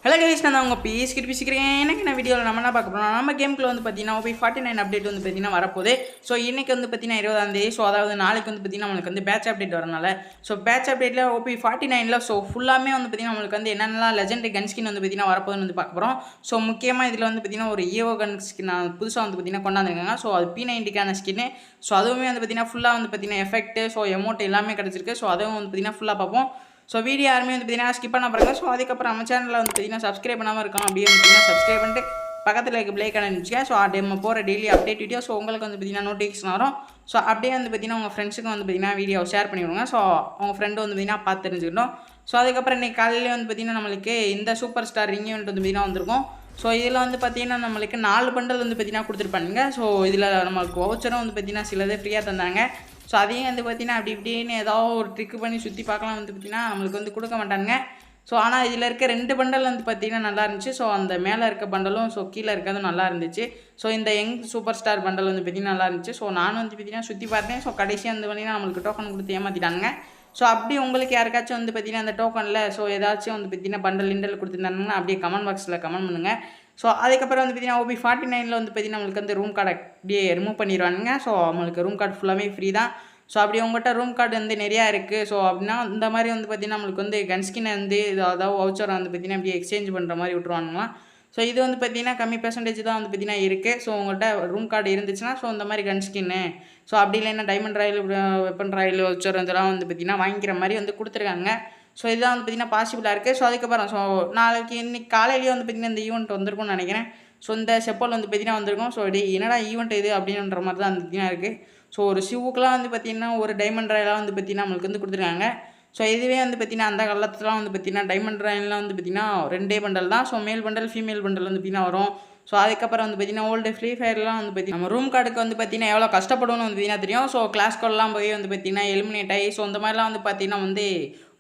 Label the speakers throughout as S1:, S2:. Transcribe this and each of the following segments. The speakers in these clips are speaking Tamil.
S1: ஹலோ கைஸ், நான் உங்கள் பேசிக்கிறேன். எனக்கு என்ன வீடியோவில் நம்ம என்ன பார்க்க போகிறோம், நம்ம கேமுக்குள்ள வந்து பார்த்தீங்கன்னா OP49 அப்டேட் வந்து பார்த்தீங்கன்னா வரப்போகுது. ஸோ இன்றைக்கி வந்து பார்த்தீங்கன்னா 20ஆம் தேதி. ஸோ அதாவது நாளைக்கு வந்து பார்த்தீங்கன்னா நம்மளுக்கு வந்து பேட்ச் அப்டேட் வரனால ஸோ பேட்ச் அப்டேட்டில் OP49ல் ஸோ ஃபுல்லாமே வந்து பார்த்தீங்கன்னா நம்மளுக்கு வந்து என்னென்னலாம் லெஜெண்டரி கன் ஸ்கின் வந்து பார்த்தீங்கன்னா வரப்போகுதுன்னு வந்து பார்க்க போகிறோம். ஸோ முக்கியமாக இதில் வந்து பார்த்தீங்கன்னா ஒரு EVO கன் ஸ்கின் புதுசாக வந்து பார்த்தீங்கன்னா கொண்டாந்துருக்காங்க. ஸோ அது P90க்கான ஸ்கின்னு. ஸோ அதுவுமே வந்து பார்த்தீங்கன்னா ஃபுல்லாக வந்து பார்த்தீங்கன்னா எஃபெக்ட் ஸோ எமௌண்ட் எல்லாமே கிடச்சிருக்கு. ஸோ அதுவும் வந்து பார்த்தீங்கன்னா ஃபுல்லாக பார்ப்போம். ஸோ வீடியோ யாருமே வந்து பார்த்தீங்கன்னா ஸ்கிப் பண்ண பாருங்க. ஸோ அதுக்கப்புறம் நம்ம சேனலில் வந்து பார்த்தீங்கன்னா சப்ஸ்கிரைப் பண்ணாமல் இருக்கோம். அப்படியே வந்து பார்த்தீங்கன்னா சப்ஸ்கிரைப் பண்ணிட்டு பக்கத்தில் இருக்க பிளேக் அனுப்பிச்சிக்க. ஸோ நம்ம போகிற டெய்லி அப்டேட் வீடியோ ஸோ உங்களுக்கு வந்து பார்த்தீங்கன்னா நோட்டிஃபிகேஷன் வரும். ஸோ அப்படியே வந்து பார்த்தீங்கன்னா உங்கள் ஃப்ரெண்ட்ஸுக்கு வந்து பார்த்தீங்கன்னா வீடியோ ஷேர் பண்ணிவிடுங்க. ஸோ உங்கள் ஃப்ரெண்டு வந்து பார்த்தீங்கன்னா பார்த்து தெரிஞ்சுக்கிட்டோம். ஸோ அதுக்கப்புறம் இன்றைக்கி காலையில் வந்து பார்த்தீங்கன்னா நம்மளுக்கு இந்த சூப்பர் ஸ்டார் ரிங் ஈவெண்ட் வந்து பார்த்தீங்கன்னா வந்திருக்கும். ஸோ இதில் வந்து பார்த்தீங்கன்னா நம்மளுக்கு 4 பண்டல் வந்து பார்த்தீங்கன்னா கொடுத்துருப்பானுங்க. ஸோ இதில் நம்மளுக்கு வவுச்சரும் வந்து பார்த்தீங்கன்னா சிலதே ஃப்ரீயாக தந்தாங்க. ஸோ அதையும் வந்து பார்த்தீங்கன்னா அப்படி இப்படின்னு ஏதாவது ஒரு ட்ரிக்கு பண்ணி சுற்றி பார்க்கலாம் வந்து பார்த்தீங்கன்னா நம்மளுக்கு வந்து கொடுக்க மாட்டாங்க. ஸோ ஆனால் இதில் இருக்க 2 பண்டல் வந்து பார்த்தீங்கன்னா நல்லா இருந்துச்சு. ஸோ அந்த மேலே இருக்க பண்டலும் ஸோ கீழே இருக்கிறதும் நல்லா இருந்துச்சு. ஸோ இந்த யங் சூப்பர் ஸ்டார் பண்டல் வந்து பார்த்தீங்கன்னா நல்லா இருந்துச்சு. ஸோ நானும் வந்து பார்த்தீங்கன்னா சுற்றி பார்த்தேன். ஸோ கடைசியாக வந்து பார்த்தீங்கன்னா நம்மளுக்கு டோக்கன் கொடுத்து ஏமாற்றிட்டாங்க. ஸோ அப்படி உங்களுக்கு யாருக்காச்சும் வந்து பார்த்தீங்கன்னா அந்த டோக்கனில் ஸோ ஏதாச்சும் வந்து பார்த்தீங்கன்னா பண்டல் இண்டல் கொடுத்துருந்தாங்கன்னா அப்படியே கமெண்ட் பாக்ஸில் கமெண்ட் பண்ணுங்கள். ஸோ அதுக்கப்புறம் வந்து பார்த்தீங்கன்னா OP49ல் வந்து பார்த்தீங்கன்னா நம்மளுக்கு வந்து ரூம் கார்டை அப்படியே ரிமூவ் பண்ணிடுவானுங்க. ஸோ நம்மளுக்கு ரூம் கார்டு ஃபுல்லாமே ஃப்ரீ தான். ஸோ அப்படி உங்கள்கிட்ட ரூம் கார்டு வந்து நிறையா இருக்குது. ஸோ அப்படின்னா இந்த மாதிரி வந்து பார்த்திங்கன்னா நம்மளுக்கு வந்து கன்ஸ்கினை வந்து அதாவது வவுச்சரை வந்து பார்த்திங்கன்னா அப்படியே எக்ஸ்சேஞ்ச் பண்ணுற மாதிரி விட்ருவாங்களாம். ஸோ இது வந்து பார்த்திங்கன்னா கம்மி பெர்சன்டேஜ் தான் வந்து பார்த்திங்கன்னா இருக்குது. ஸோ உங்கள்கிட்ட ரூம் கார்டு இருந்துச்சுன்னா ஸோ இந்த மாதிரி கன்ஸ்கின்னு ஸோ அப்படி இல்லைன்னா diamond royal weapon Royal voucher இதெல்லாம் வந்து பார்த்திங்கன்னா வாங்கிக்கிற மாதிரி வந்து கொடுத்துருக்காங்க. ஸோ இதுதான் வந்து பார்த்திங்கன்னா பாசிபிளாக இருக்குது. ஸோ அதுக்கப்புறம் ஸோ நாளைக்கு இன்றைக்கி காலையிலேயே வந்து பார்த்திங்கன்னா இந்த ஈவெண்ட் வந்திருக்கும்னு நினைக்கிறேன். ஸோ இந்த செப்பல் வந்து பார்த்திங்கன்னா வந்திருக்கும். ஸோ என்னடா ஈவெண்ட் இது அப்படின்ற மாதிரி தான் வந்து பார்த்திங்கன்னா இருக்குது. ஸோ ஒரு ஷூவுக்குலாம் வந்து பார்த்திங்கன்னா ஒரு டைமண்ட் ராயெலாம் வந்து பார்த்திங்கன்னா நம்மளுக்கு வந்து கொடுத்துருக்காங்க. ஸோ இதுவே வந்து பார்த்திங்கன்னா அந்த காலத்துலாம் வந்து பார்த்திங்கன்னா டைமண்ட் ராயெலாம் வந்து பார்த்திங்கன்னா 2 பண்டல் தான். So male bundle female bundle வந்து பார்த்திங்கன்னா வரும். ஸோ அதுக்கப்புறம் வந்து பார்த்திங்கன்னா ஓல்டு ஃப்ரீ ஃபயர்லாம் வந்து பார்த்திங்கன்னா நம்ம ரூம் கார்டுக்கு வந்து பார்த்திங்கன்னா எவ்வளோ கஷ்டப்படும்னு வந்து பார்த்திங்கன்னா தெரியும். ஸோ கிளாஸ் கோடெலாம் போய் வந்து பார்த்திங்கன்னா எலிமினேட் ஆகி ஸோ இந்த மாதிரிலாம் வந்து பார்த்திங்கன்னா வந்து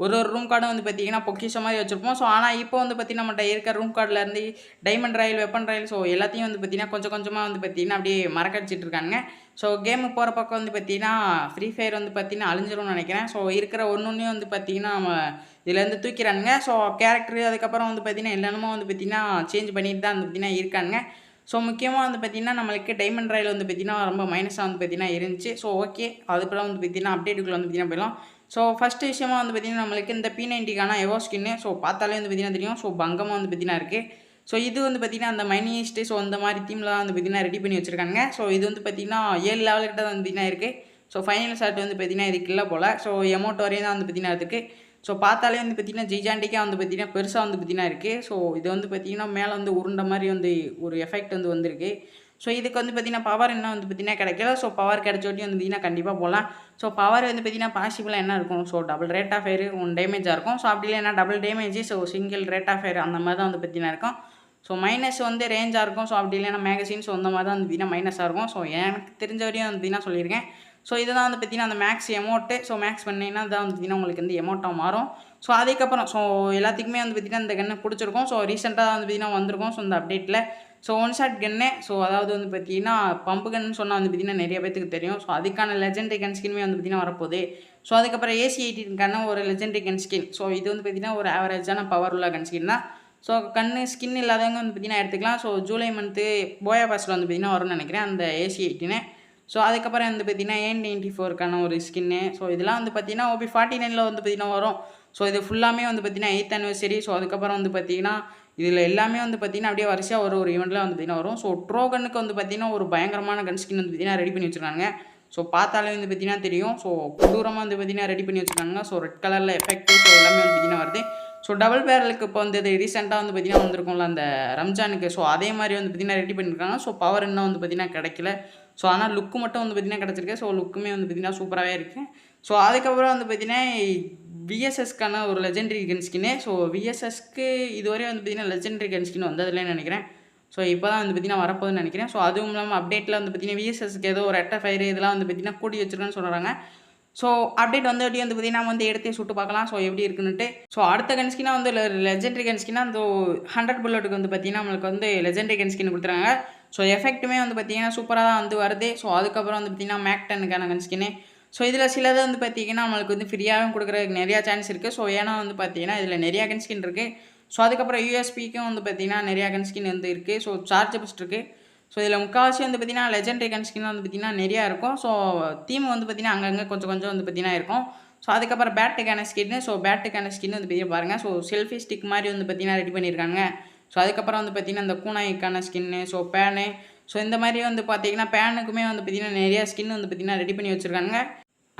S1: ஒரு ரூம் கார்டும் வந்து பார்த்திங்கன்னா பொக்கிஷ மாதிரி வச்சுருப்போம். ஸோ ஆனால் இப்போ வந்து பார்த்திங்கன்னா நம்மகிட்ட இருக்கிற ரூம் கார்டிலேருந்து diamond royal weapon royal so எல்லாத்தையும் வந்து பார்த்திங்கன்னா கொஞ்சம் கொஞ்சமாக வந்து பார்த்திங்கன்னா அப்படியே மறக்கடிச்சிட்டு இருக்காங்க. ஸோ கேமு போகிற பக்கம் வந்து பார்த்திங்கன்னா ஃப்ரீ ஃபயர் வந்து பார்த்திங்கன்னா அழிஞ்சிரும்னு நினைக்கிறேன். ஸோ இருக்கிற ஒன்றையும் வந்து பார்த்திங்கன்னா நம்ம இதுலேருந்து தூக்கிறானுங்க. ஸோ கேரக்டரு அதுக்கப்புறம் வந்து பார்த்திங்கன்னா எல்லாமே வந்து பார்த்திங்கன்னா சேஞ்ச் பண்ணிட்டு தான் வந்து பார்த்திங்கன்னா இருக்காங்க. ஸோ முக்கியமாக வந்து பார்த்திங்கன்னா நம்மளுக்கு டைமண்ட் ராயல் வந்து பார்த்திங்கன்னா ரொம்ப மைனஸாக வந்து பார்த்திங்கன்னா இருந்துச்சு. ஸோ ஓகே அதுக்கப்புறம் வந்து பார்த்திங்கன்னா அப்டேட்டுக்குள்ள வந்து பார்த்திங்கன்னா போயிடலாம். ஸோ ஃபஸ்ட்டு விஷயமாக வந்து பார்த்திங்கன்னா நம்மளுக்கு இந்த P90க்கான எவோ ஸ்கின்னு ஸோ பார்த்தாலே வந்து பார்த்திங்கன்னா தெரியும். ஸோ பங்கமாக வந்து பார்த்திங்கன்னா இருக்குது. ஸோ இது வந்து பார்த்திங்கன்னா அந்த மைனிஸ்ட்டு ஸோ இந்த மாதிரி தீமில் தான் வந்து பார்த்திங்கன்னா ரெடி பண்ணி வச்சுருக்காங்க. ஸோ இது வந்து பார்த்திங்கன்னா 7 லெவல்கிட்ட தான் வந்து பார்த்திங்கன்னா இருக்குது. ஸோ ஃபைனல் ஷாட் வந்து பார்த்திங்கன்னா இதுக்கு இல்லை போல். ஸோ எமௌண்ட் வரையும் தான் வந்து பார்த்திங்கன்னா இருக்குது. ஸோ பார்த்தாலே வந்து பார்த்திங்கன்னா ஜிஜாண்டிக்காக வந்து பார்த்திங்கன்னா பெருசாக வந்து பார்த்திங்கன்னா இருக்குது. ஸோ இது வந்து பார்த்திங்கன்னா மேலே வந்து உருண்ட மாதிரி வந்து ஒரு எஃபெக்ட் வந்து வந்திருக்கு. ஸோ இதுக்கு வந்து பார்த்திங்கன்னா பவர் என்ன வந்து பார்த்திங்கன்னா கிடைக்கல. ஸோ பவர் கிடைச்சோட்டி வந்து பார்த்திங்கன்னா கண்டிப்பாக போகலாம். ஸோ பவர் வந்து பார்த்திங்கன்னா பாசிபிளாக என்ன இருக்கும், so double rate of fire 1 டேமேஜாக இருக்கும். ஸோ அப்படி இல்லைன்னா double damage so single rate of fire அந்த மாதிரி தான் வந்து பார்த்திங்கன்னா இருக்கும். ஸோ மைனஸ் வந்து ரேஞ்சாக இருக்கும். ஸோ அப்படி இல்லைன்னா மேகசின் ஸோ அந்த மாதிரி தான் வந்து பார்த்திங்கன்னா மைனஸாக இருக்கும். ஸோ எனக்கு தெரிஞ்ச வரையும் வந்து பார்த்திங்கன்னா சொல்லியிருக்கேன். ஸோ இதுதான் வந்து பார்த்திங்கன்னா அந்த மேக்ஸ் எமௌண்ட்டு. ஸோ மேக்ஸ் பண்ணிங்கன்னா தான் வந்து பார்த்திங்கன்னா உங்களுக்கு வந்து எமௌண்ட்டாக மாறும். ஸோ அதுக்கப்புறம் ஸோ எல்லாத்துக்குமே வந்து பார்த்திங்கன்னா இந்த கன்னை பிடிச்சிருக்கும். ஸோ ரீசெண்டாக வந்து பார்த்திங்கன்னா வந்திருக்கும். ஸோ இந்த அப்டேட்டில் ஸோ ஒன் ஷாட் கன்னு ஸோ அதாவது வந்து பார்த்திங்கன்னா பம்பு கன்னு சொன்னால் வந்து பார்த்திங்கன்னா நிறைய பேத்துக்கு தெரியும். ஸோ அதுக்கான லெஜெண்டரி கன் ஸ்கின்மே வந்து பார்த்திங்கன்னா வரப்போகுது. ஸோ அதுக்கப்புறம் AC-18க்கான ஒரு லெஜெண்டரி கன் ஸ்கின். ஸோ இது வந்து பார்த்திங்கன்னா ஒரு ஆவரேஜான பவர் உள்ள கன் ஸ்கின் தான். ஸோ கண்ணு ஸ்கின் இல்லாதவங்க வந்து பார்த்திங்கன்னா எடுத்துக்கலாம். ஸோ ஜூலை மந்த்து போயா பாஸில் வந்து பார்த்திங்கன்னா வரும்னு நினைக்கிறேன் அந்த AC-18. ஸோ அதுக்கப்புறம் வந்து பார்த்திங்கன்னா AN94க்கான ஒரு ஸ்கின்னு. ஸோ இதெல்லாம் வந்து பார்த்திங்கன்னா OP49ல் வந்து பார்த்திங்கன்னா வரும். ஸோ இது ஃபுல்லாமே வந்து பார்த்திங்கன்னா 8th anniversary. ஸோ அதுக்கப்புறம் வந்து பார்த்திங்கன்னா இதில் எல்லாமே வந்து பார்த்திங்கன்னா அப்படியே வரிசையாக ஒரு ஈவெண்ட்டில் வந்து பார்த்திங்கன்னா வரும். ஸோ ட்ரோகனுக்கு வந்து பார்த்திங்கன்னா ஒரு பயங்கரமான கன் ஸ்கின் வந்து பார்த்திங்கன்னா ரெடி பண்ணி வச்சுருக்காங்க. ஸோ பார்த்தாலே வந்து பார்த்திங்கன்னா தெரியும். ஸோ கொடூரமாக வந்து பார்த்திங்கன்னா ரெடி பண்ணி வச்சுருக்காங்க. ஸோ ரெட் கலரில் எஃபெக்ட் ஸோ எல்லாமே வந்து பார்த்திங்கன்னா வருது. ஸோ டபுள் பேரலுக்கு இப்போ வந்து ரீசெண்டாக வந்து பார்த்திங்கன்னா வந்திருக்கும்ல அந்த ரம்ஜானுக்கு. ஸோ அதே மாதிரி வந்து பார்த்திங்கன்னா ரெடி பண்ணியிருக்காங்க. ஸோ பவர் இன்னும் வந்து பார்த்திங்கன்னா கிடைக்கல. ஸோ ஆனால் லுக்கு மட்டும் வந்து பார்த்திங்கன்னா கிடச்சிருக்கு. ஸோ லுக்குமே வந்து பார்த்திங்கன்னா சூப்பராகவே இருக்குது. ஸோ அதுக்கப்புறம் வந்து பார்த்திங்கன்னா VSSக்கான ஒரு லெஜெண்டரி கன் ஸ்கின்னு. ஸோ VSSக்கு இதுவரை வந்து பார்த்திங்கன்னா லெஜெண்டரி கன் ஸ்கின் வந்ததுலேன்னு நினைக்கிறேன். ஸோ இப்போ தான் வந்து பார்த்திங்கன்னா வரப்போகுதுன்னு நினைக்கிறேன். ஸோ அதுவும் இல்லாமல் அப்டேட்டில் வந்து பார்த்திங்கன்னா VSSக்கு ஏதோ ஒரு ரெட்டை ஃபயர் இதெல்லாம் வந்து பார்த்திங்கன்னா கூட்டி வச்சுருக்கேன்னு சொல்கிறாங்க. ஸோ அப்டேட் வந்து எப்படி வந்து பார்த்திங்கன்னா வந்து எடுத்து சுட்டு பார்க்கலாம். ஸோ எப்படி இருக்குன்னுட்டு. ஸோ அடுத்த கன் ஸ்கின்னாக வந்து லெஜெண்டரி கன் ஸ்கின்னாக அந்த 100 புல்லட்டுக்கு வந்து பார்த்திங்கன்னா நம்மளுக்கு வந்து லெஜெண்டரி கன் ஸ்கின் கொடுத்துறாங்க. ஸோ எஃபெக்ட்டுமே வந்து பார்த்திங்கன்னா சூப்பராக தான் வந்து வருது. ஸோ அதுக்கப்புறம் வந்து பார்த்திங்கன்னா மேக் 10க்கான கன் ஸ்கின்னு. ஸோ இதில் சிலது வந்து பார்த்திங்கன்னா நம்மளுக்கு வந்து ஃப்ரீயாகவும் கொடுக்குறதுக்கு நிறையா சான்ஸ் இருக்குது. ஸோ ஏன்னா வந்து பார்த்திங்கன்னா இதில் நிறையா கன் ஸ்கின் இருக்குது. ஸோ அதுக்கப்புறம் யூஎஸ்பிக்கும் வந்து பார்த்தீங்கன்னா நிறையா கன் ஸ்கின் வந்து இருக்குது. ஸோ சார்ஜ் பஸ்ட் இருக்குது. ஸோ இதில் முக்கால்வாசி வந்து பார்த்தீங்கன்னா லெஜெண்டரி கன் ஸ்கின் வந்து பார்த்தீங்கன்னா நிறையா இருக்கும். ஸோ தீம் வந்து பார்த்தீங்கன்னா அங்கங்கே கொஞ்சம் கொஞ்சம் வந்து பார்த்தீங்கன்னா இருக்கும். ஸோ அதுக்கப்புறம் பேட்டுக்கான ஸ்கின்னு. ஸோ பேட்டுக்கான ஸ்கின் வந்து பார்த்தீங்கன்னா பாருங்கள். ஸோ செல்ஃபி ஸ்டிக் மாதிரி வந்து பார்த்தீங்கன்னா ரெடி பண்ணியிருக்காங்க. ஸோ அதுக்கப்புறம் வந்து பார்த்தீங்கன்னா இந்த கூனாய்க்கான ஸ்கின்னு, ஸோ பேனு, ஸோ இந்த மாதிரி வந்து பார்த்தீங்கன்னா பேனுக்குமே வந்து பார்த்தீங்கன்னா நிறையா ஸ்கின் வந்து பார்த்தீங்கன்னா ரெடி பண்ணி வச்சுருக்காங்க.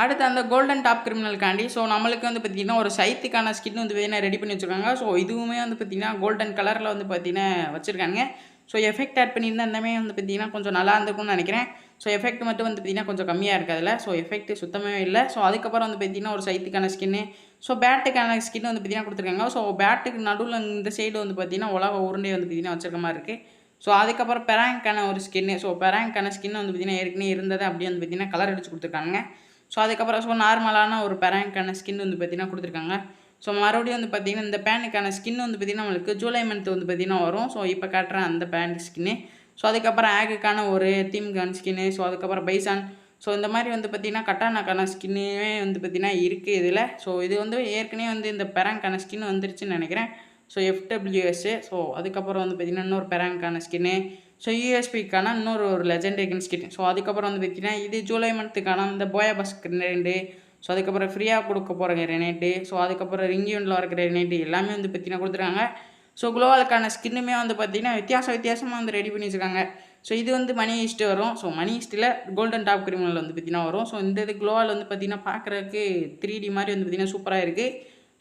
S1: அடுத்து அந்த கோல்டன் டாப் கிரிமினலுக்காண்டி ஸோ நம்மளுக்கு வந்து பார்த்திங்கன்னா ஒரு சைத்துக்கான ஸ்கின் வந்து பார்த்தீங்கன்னா ரெடி பண்ணி வச்சுருக்காங்க. ஸோ இதுவுமே வந்து பார்த்திங்கன்னா கோல்டன் கலரில் வந்து பார்த்திங்கன்னா வச்சுருக்காங்க. ஸோ எஃபெக்ட் ஆட் பண்ணியிருந்தா இந்தமே வந்து பார்த்திங்கன்னா கொஞ்சம் நல்லா இருந்திருக்கும்னு நினைக்கிறேன். ஸோ எஃபெக்ட் மட்டும் வந்து பார்த்திங்கன்னா கொஞ்சம் கம்மியாக இருக்குது அதில். ஸோ எஃபெக்ட் சுத்தமாகவே இல்லை. ஸோ அதுக்கப்புறம் வந்து பார்த்திங்கன்னா ஒரு சைத்துக்கான ஸ்கின்னு, ஸோ பேட்டுக்கான ஸ்கின் வந்து பார்த்திங்கன்னா கொடுத்துருக்காங்க. ஸோ பேட்டுக்கு நடுவில் இந்த சைடு வந்து பார்த்திங்கன்னா உலக உருண்டை வந்து பார்த்திங்கன்னா வச்சிருக்க மாதிரி இருக்குது. ஸோ அதுக்கப்புறம் பெராங்க்கான ஒரு ஸ்கின்னு. ஸோ பெராங்க்கான ஸ்கின் வந்து பார்த்திங்கன்னா ஏற்கனவே இருந்தது அப்படியே வந்து பார்த்திங்கன்னா கலர் அடிச்சு கொடுத்துருக்காங்க. ஸோ அதுக்கப்புறம் ஸோ நார்மலான ஒரு பெராங்க்கான ஸ்கின் வந்து பார்த்திங்கன்னா கொடுத்துருக்காங்க. ஸோ மறுபடியும் வந்து பார்த்திங்கன்னா இந்த பேனுக்கான ஸ்கின் வந்து பார்த்திங்கன்னா நம்மளுக்கு ஜூலை மந்த் வந்து பார்த்திங்கன்னா வரும். ஸோ இப்போ காட்டுறேன் அந்த பேண்ட் ஸ்கின்னு. ஸோ அதுக்கப்புறம் ஆகுக்கான ஒரு தீம் கன் ஸ்கின்னு. ஸோ அதுக்கப்புறம் பைசான். ஸோ இந்த மாதிரி வந்து பார்த்திங்கன்னா கட்டானாக்கான ஸ்கின்னுமே வந்து பார்த்திங்கன்னா இருக்குது இதில். ஸோ இது வந்து ஏற்கனவே வந்து இந்த பெராங்க்கான ஸ்கின் வந்துருச்சுன்னு நினைக்கிறேன். ஸோ எஃப்டபிள்யூஎஸ்ஸு. ஸோ அதுக்கப்புறம் வந்து பார்த்திங்கன்னா இன்னொரு பெராங்க்கான ஸ்கின்னு. ஸோ யூஎஸ்பிக்கான இன்னொரு லெஜெண்டரி ஸ்கின். ஸோ அதுக்கப்புறம் வந்து பார்த்திங்கன்னா இது ஜூலை மந்த்துக்கான இந்த போயாபஸ் கிரனேடு. ஸோ அதுக்கப்புறம் ஃப்ரீயாக கொடுக்க போகிற கிரனேட்டு. ஸோ அதுக்கப்புறம் ரிங்கியூனில் வர கிரனேட்டு எல்லாமே வந்து பார்த்திங்கன்னா கொடுத்துருக்காங்க. ஸோ குளோவாலுக்கான ஸ்கின்னுமே வந்து பார்த்திங்கன்னா வித்தியாசமாக வந்து ரெடி பண்ணி வச்சுருக்காங்க. ஸோ இது வந்து மணி ஈஸ்ட்டு வரும். ஸோ மணி ஈஸ்ட்டில் கோல்டன் டாப் கிரிமினல் வந்து பார்த்திங்கன்னா வரும். ஸோ இந்த இது குளோவால் வந்து பார்த்திங்கன்னா பார்க்குறதுக்கு 3D மாதிரி வந்து பார்த்திங்கன்னா சூப்பராக இருக்குது.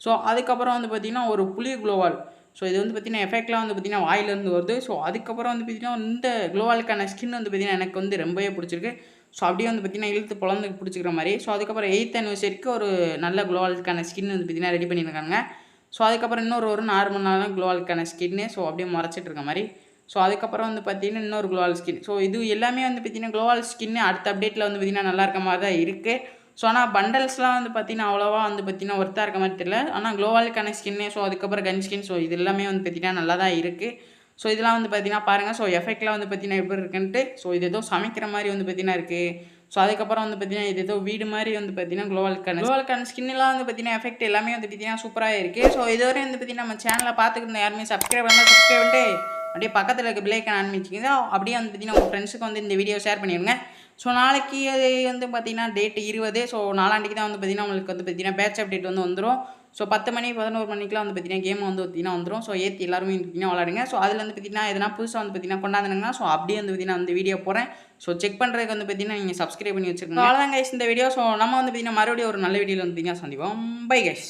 S1: ஸோ அதுக்கப்புறம் வந்து பார்த்திங்கன்னா ஒரு புளி குளோவால். ஸோ இது வந்து பார்த்திங்கன்னா எஃபெக்ட்லாம் வந்து பார்த்திங்கன்னா வாயிலேருந்து வருது. ஸோ அதுக்கப்புறம் வந்து பார்த்திங்கன்னா இந்த குளோவாலுக்கான ஸ்கின் வந்து பார்த்திங்கன்னா எனக்கு வந்து ரொம்பவே பிடிச்சிருக்கு. ஸோ அப்படியே வந்து பார்த்திங்கன்னா இழுத்து பொழந்து பிடிச்சிக்கிற மாதிரி. ஸோ அதுக்கப்புறம் 8th anniversary ஒரு நல்ல குளோவாலுக்கான ஸ்கின் வந்து பார்த்திங்கன்னா ரெடி பண்ணியிருக்காங்க. ஸோ அதுக்கப்புறம் இன்னொரு நார்மலான குளோவாலுக்கான ஸ்கின்னு. ஸோ அப்படியே மறைச்சிட்டு இருக்க மாதிரி. ஸோ அதுக்கப்புறம் வந்து பார்த்திங்கன்னா இன்னொரு குளோவால் ஸ்கின். ஸோ இது எல்லாமே வந்து பார்த்திங்கன்னா குளோவால் ஸ்கின்னு அடுத்த அப்டேட்டில் வந்து பார்த்திங்கன்னா நல்லா இருக்க மாதிரி தான் இருக்குது. ஸோ ஆனால் பண்டல்ஸ்லாம் வந்து பார்த்திங்கன்னா அவ்வளோவா வந்து பார்த்திங்கன்னா ஒர்த்தாக இருக்க மாதிரி தெரியல. ஆனால் குளோவாலுக்கான ஸ்கின்னு, ஸோ அதுக்கப்புறம் கன் ஸ்கின், ஸோ இது எல்லாமே வந்து பார்த்திங்கன்னா நல்லா தான் இருக்குது. ஸோ இதெல்லாம் வந்து பார்த்திங்கன்னா பாருங்கள். ஸோ எஃபெக்ட்லாம் வந்து பார்த்திங்கன்னா எப்படி இருக்குன்ட்டு. ஸோ இது ஏதோ சமைக்கிற மாதிரி வந்து பார்த்திங்கன்னா இருக்குது. ஸோ அதுக்கப்புறம் வந்து பார்த்திங்கன்னா இது ஏதோ வீடு மாதிரி வந்து பார்த்திங்கன்னா குளோவாலுக்கான ஸ்கின்லாம் வந்து பார்த்திங்கன்னா எஃபெக்ட் எல்லாமே வந்து பார்த்திங்கன்னா சூப்பராக இருக்குது. ஸோ இதுவரை வந்து பார்த்திங்கன்னா நம்ம சேனலை பார்த்துக்கிட்டு யாருமே சப்ஸ்கிரைப் பண்ணிட்டு அப்படியே பக்கத்தில் இருக்க பெல் ஐக்கான் ஆன் பண்ணிக்கிங்க. அப்படியே வந்து பார்த்திங்கன்னா உங்கள் ஃப்ரெண்ட்ஸுக்கு வந்து இந்த வீடியோ ஷேர் பண்ணிடுங்க. ஸோ நாளைக்கு அது வந்து பார்த்திங்கன்னா டேட் 20. ஸோ நாளாண்டிக்கு தான் வந்து பார்த்திங்கன்னா உங்களுக்கு வந்து பார்த்திங்கன்னா பேட்ச் அப்டேட் வந்து வந்துடும். ஸோ 10 மணி 11 மணிக்கெலாம் வந்து பார்த்திங்கன்னா கேம் வந்து பார்த்திங்கன்னா வந்துடும். ஸோ ஏற்றி எல்லாருமே பார்த்திங்கன்னா விளாடுங்க. ஸோ அதில் வந்து பார்த்திங்கன்னா எதனா புதுசாக வந்து பார்த்திங்கன்னா கொண்டாந்துங்கன்னா ஸோ அப்படியே வந்து பார்த்திங்கன்னா அந்த வீடியோ போகிறேன். ஸோ செக் பண்ணுறதுக்கு வந்து பார்த்திங்கன்னா நீங்கள் சப்ஸ்கிரைப் பண்ணி வச்சுருக்கோங்க. அவ்வளோதான் கைஸ் இந்த வீடியோ. ஸோ நம்ம வந்து பார்த்திங்கன்னா மறுபடியும் ஒரு நல்ல வீடியோவில் வந்து பார்த்திங்கன்னா சந்திப்போம். Bye guys.